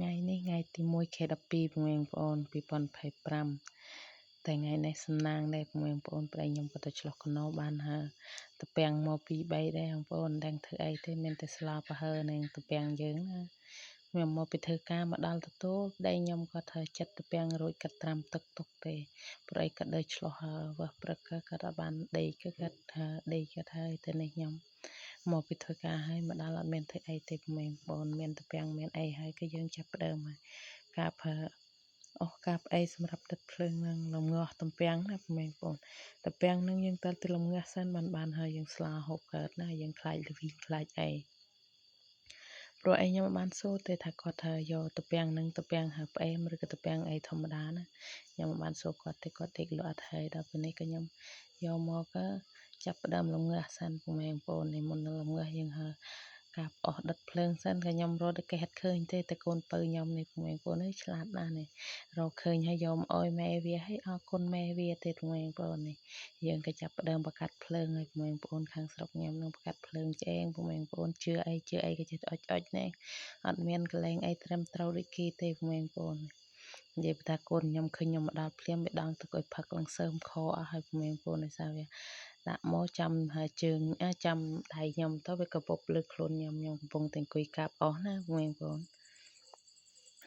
ថ្ងៃនេះថ្ងៃទី1 ខែ 12 បងប្អូន2025តែថ្ងៃនេះសំណាងដែរបងប្អូនប្តីខ្ញុំក៏ទៅឆ្លោះកណោបានហើតពាំងមកពី3ដែរបងប្អូនដឹងធ្វើអីទេមានតែស្លាប្រហើនឹងតពាំងយើងណាខ្ញុំមកពីធ្វើការមកដល់ទទួលប្តីខ្ញុំក៏ធ្វើចិត្តតពាំងរួចកាត់ត្រាំទឹកទុកទេព្រោះក៏ដើរឆ្លោះវះព្រឹកក៏អត់បានដេកក៏កាត់ថាដេកក៏ហើយតែនេះខ្ញុំមកពីធ្វើការហើយមកដល់អត់មានធ្វើអីទេបងប្អូនមានតពាំងមានអីហើយក៏យើងចាប់ផ្ដើមហើយកាប់កាប់អីសម្រាប់ទឹកភ្លើងនឹងលំងាស់តពាំងណាបងប្អូនតពាំងនឹងយើងទៅលំងាស់សិនបានហើយយើងស្លាហូបកើតណាយើងខ្លាចលវីខ្លាចអីព្រោះអីខ្ញុំបានសួរទេថាគាត់ថាយកតពាំងនឹងតពាំងហើផ្អែមឬក៏តពាំងអីធម្មតាណាខ្ញុំបានសួរគាត់ទេគាត់ដេកលក់អត់ហើយដល់ពេលនេះក៏ខ្ញុំយកមកក៏ចាប់ផ្ដើមលំងាស់សិនបងប្អូននេះមុននឹងលំងាស់យើងហើកាប់អស់ដិតភ្លើងសិនក៏ខ្ញុំរត់ទៅគេហិតឃើញទេតែកូនពៅខ្ញុំនេះបងប្អូនឆ្លាតណាស់នេះរកឃើញហើយយកមកអោយម៉ែវាឲ្យអរគុណម៉ែវាទេបងប្អូននេះយើងក៏ចាប់ផ្ដើមបកាត់ភ្លើងហើយបងប្អូនខាងស្រុកខ្ញុំនឹងបកាត់ភ្លើងឆ្អេងបងប្អូនជឿអីក៏ចេះអុចនេះអត់មានកលែងអីត្រឹមត្រូវដូចគេទេបងប្អូននិយាយថាកូនខ្ញុំឃើញខ្ញុំមកដល់ភ្លាមវាដងទឹកឲ្យផឹកឡើងសើមខអស់ហើយបងប្អូនដោយសារវាដាក់មកចាំហើយជើងចាំដៃខ្ញុំទៅវាក៏ពប់លើខ្លួនខ្ញុំកំពុងតែអង្គុយកាប់អស់ណាបងប្អូន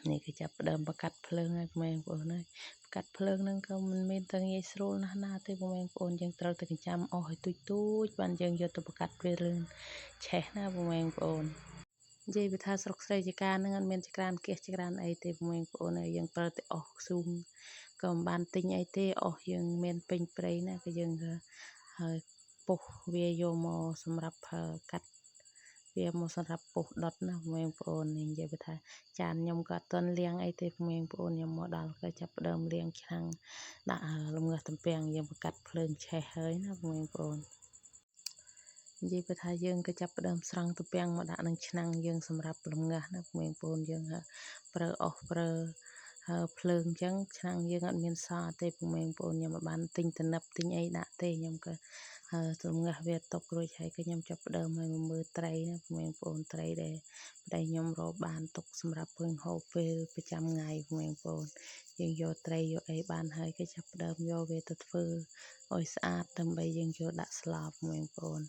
នេះគឺចាប់ផ្ដើមបកាត់ភ្លើងហើយបងប្អូនហើយបកាត់ភ្លើងហ្នឹងក៏មិនមែនទៅងាយស្រួលណាស់ទេបងប្អូនយើងត្រូវតែចាំអស់ឲ្យទូចបានយើងយកទៅបកាត់វារឿងឆេះណាបងប្អូននិយាយថាស្រុកស្រីជាការនឹងអត់មានចក្រានគះចក្រានអីទេបងប្អូនហើយយើងត្រូវតែអស់ស៊ូមក៏មិនបានទិញអីទេអស់យើងមានពេញព្រៃណាក៏យើងហើយពុះវាយកមកសម្រាប់កាត់វាមកសម្រាប់ពុះដុតណាបងប្អូននិយាយថាចានខ្ញុំក៏អត់ទាន់លាងអីទេបងប្អូនខ្ញុំមកដល់ក៏ចាប់ផ្ដើមលាងឆ្នាំងដាក់លំងាស់ទំពាំងយើងបកាត់ភ្លើងឆេះហើយណាបងប្អូននិយាយថាយើងក៏ចាប់ផ្ដើមស្រង់ទំពាំងមកដាក់នឹងឆ្នាំងយើងសម្រាប់លំងាស់ណាបងប្អូនយើងប្រើអស់ប្រើភ្លើងអញ្ចឹងឆ្នាំងយើងអត់មានសល់ទេបងប្អូនខ្ញុំមិនបានទិញតំណឹបទិញអីដាក់ទេខ្ញុំក៏លំងាស់វាຕົករួចហើយក៏ខ្ញុំចាប់ផ្ដើមឲ្យមើលត្រីណាបងប្អូនត្រីដែលប្តីខ្ញុំរកបានទុកសម្រាប់ពឹងហូបពេលប្រចាំថ្ងៃបងប្អូនយើងយកត្រីយកអីបានហើយក៏ចាប់ផ្ដើមយកវាទៅធ្វើឲ្យស្អាតដើម្បីយើងយកដាក់ស្លាប់បងប្អូន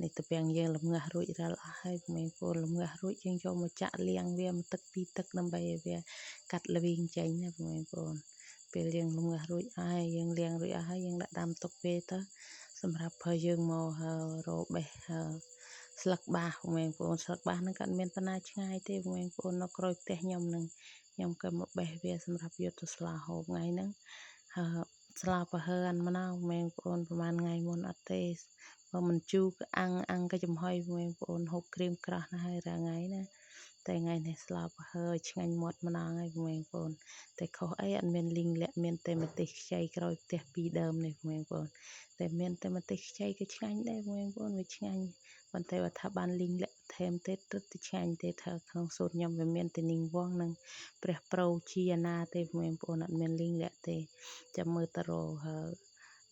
នេះទៅពាំងយើងលំងាស់រួចរាល់អស់ហើយបងប្អូនលំងាស់រួចយើងយកមកចាក់លាងវាមួយទឹកពីរទឹកដើម្បីឲ្យវាកាត់ល្វីងចេញណាបងប្អូនពេលយើងលំងាស់រួចហើយយើងលាងរួចអស់ហើយយើងដាក់ដាំទុកពេលទៅសម្រាប់ឲ្យយើងមករកបេះស្លឹកបាសបងប្អូនស្លឹកបាសហ្នឹងក៏អត់មានតាណាឆ្ងាយទេបងប្អូននៅក្រោយផ្ទះខ្ញុំនឹងខ្ញុំក៏មកបេះវាសម្រាប់យកទៅស្លាហូបថ្ងៃហ្នឹងស្លាប្រហើអានមកណៅបងប្អូនប្រហែលថ្ងៃមុនអត់ទេបើមិនជូរក៏អាំងក៏ចំហុយបងប្អូនហូបក្រៀមក្រាស់ណាស់ហើយរាល់ថ្ងៃណាតែថ្ងៃនេះស្លាប្រហើឆ្ងាញ់មាត់ម្ដងហើយបងប្អូនតែខុសអីអត់មានលីងលាក់មានតែម្ទេសខ្ចីក្រោយផ្ទះពីរដើមនេះបងប្អូនតែមានតែម្ទេសខ្ចីក៏ឆ្ងាញ់ដែរបងប្អូនវាឆ្ងាញ់ប៉ុន្តែបើថាបានលីងលាក់បន្ថែមទៀតទៅឆ្ងាញ់ទេថាក្នុងសូត្រខ្ញុំវាមានតែនីងវងនិងព្រះប្រោជាណាទេបងប្អូនអត់មានលីងលាក់ទេចាំមើលតរ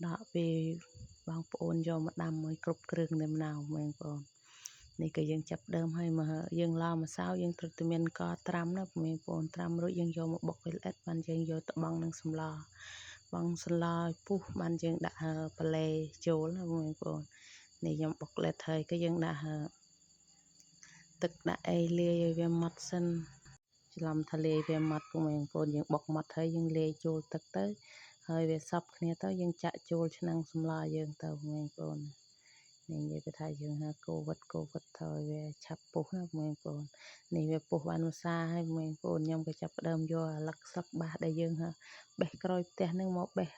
ដកពេលបងប្អូនយកមកដាំឲ្យគ្រប់គ្រឿងតែម្ដងបងប្អូននេះក៏យើងចាប់ដើមឲ្យមកយើងឡម្សៅយើងត្រូវតែមានកត្រាំណាបងប្អូនត្រាំរួចយើងយកមកបុកឲ្យល្អិតបានយើងយកទៅបង់នឹងសម្លបងសម្លឲ្យពុះបានយើងដាក់ប៉ាឡេចូលណាបងប្អូននេះខ្ញុំបុកល្អិតហើយក៏យើងដាក់ទឹកដាក់អីលាយឲ្យវាម៉ត់សិនច្រឡំថាលាយវាម៉ត់បងប្អូនយើងបុកម៉ត់ហើយយើងលាយចូលទឹកទៅហើយវាសប់គ្នាទៅយើងចាក់ចូលឆ្នាំងសម្លយើងទៅបងប្អូននេះនិយាយថាយើងកូវិតទៅវាឆាប់ពុះណាបងប្អូននេះវាពុះបានមួយសាហើយបងប្អូនខ្ញុំក៏ចាប់ផ្ដើមយកអាលឹកស្លឹកបាសដែលយើងបេះក្រោយផ្ទះនឹងមកបេះ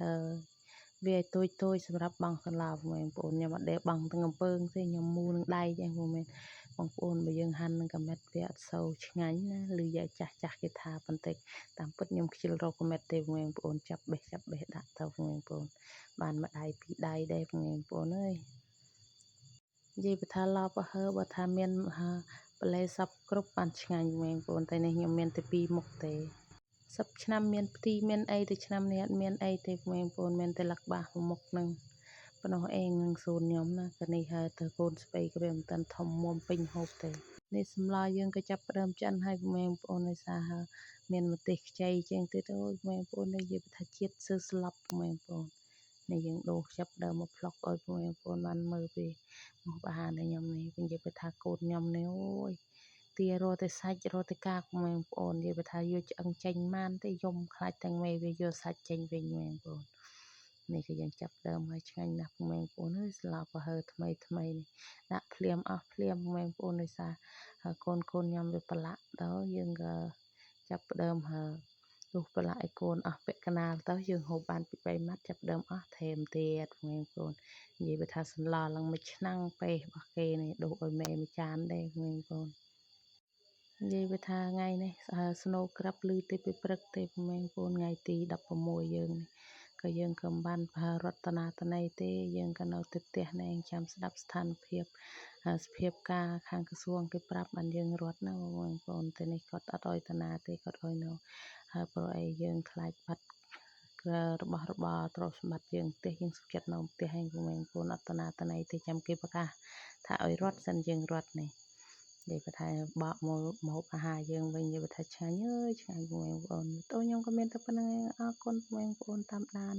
វាឲ្យតូចសម្រាប់បង់កន្លងបងប្អូនខ្ញុំអត់ដែលបង់ទាំងអំពើទេខ្ញុំមូលនឹងដៃទេបងប្អូនបើយើងហាន់នឹងកាមេតវាអត់សូវឆ្ងាញ់ណាឬយ៉ាចាស់គេថាបន្តិចតាមពិតខ្ញុំខ្ជិលរកកាមេតទេបងប្អូនចាប់បេះដាក់ទៅបងប្អូនបានមួយដៃពីរដៃដែរបងប្អូនអើយនិយាយថាឡប់បើថាមានប្លែសពគ្រប់បានឆ្ងាញ់បងប្អូនតែនេះខ្ញុំមានតែពីរមុខទេសពឆ្នាំមានផ្ទីមានអីទៅឆ្នាំនេះអត់មានអីទេបងប្អូនមានតែលឹកបាសមុខនឹងប៉ុណ្ណោះឯងនឹងសូនខ្ញុំណាក៏នេះទៅកូនស្បៃក៏វាមិនតាន់ធំមុំពេញហូបទេ នេះសម្លយើងក៏ចាប់ផ្ដើមចិនហើយក្មេងបងប្អូនដោយសារមានម្ទេសខ្ចីចឹងទៀតអូយក្មេងបងប្អូននេះនិយាយថាជាតិសើស្លាប់ក្មេងបងប្អូននេះយើងដូរចាប់ផ្ដើមមកផ្លុកឲ្យក្មេងបងប្អូនបានមើលពីមកអាហារនៃខ្ញុំនេះនិយាយថាកូនខ្ញុំនេះអូយទារត់តែសាច់រត់តែកាកក្មេងបងប្អូននិយាយថាយកឆ្អឹងចេញបានទេយំខ្លាចទាំងមេវាយកសាច់ចេញវិញក្មេងបងប្អូននេះគឺយើងចាប់ដើមហើយឆ្ងាញ់ណាស់ក្មេងបងប្អូនអើយស្លាប្រហើថ្មីនេះដាក់ភ្លាមអស់ភ្លាមក្មេងបងប្អូនដោយសារកូនខ្ញុំវាប្រឡាក់ដល់យើងក៏ចាប់ផ្ដើមទោះប្រឡាក់ឲ្យកូនអស់ពាក់កណ្ដាលទៅយើងហូបបានពី3ម៉ាត់ចាប់ដើមអស់ថែមទៀតក្មេងបងប្អូននិយាយថាសន្លឡើងមួយឆ្នាំងពេសរបស់គេនេះដូរឲ្យមេមួយចានដែរក្មេងបងប្អូននិយាយថាថ្ងៃនេះស្នូក្រាប់លឺទេពីព្រឹកទេក្មេងបងប្អូនថ្ងៃទី16យើងនេះក៏យើងក៏មិនបានរតនាតន័យទេយើងក៏នៅទៅផ្ទះនេះចាំស្ដាប់ស្ថានភាពសភាពការខាងក្រសួងគេប្រាប់បានយើងរត់នៅបងប្អូនតែនេះគាត់អត់អោយតាណាទេគាត់អោយនៅហើយព្រោះអីយើងខ្លាចបាត់របស់របរទ្រព្យសម្បត្តិយើងផ្ទះយើងសុខចិត្តនៅផ្ទះឯងបងប្អូនអត់តាណាតន័យទេចាំគេប្រកាសថាឲ្យរត់សិនយើងរត់នេះនិយាយថាបកមកអាហារយើងវិញនិយាយថាឆ្ងាញ់អើយឆ្ងាញ់បងប្អូនតោះខ្ញុំក៏មានតែប៉ុណ្្នឹងអរគុណបងប្អូនតាមដាន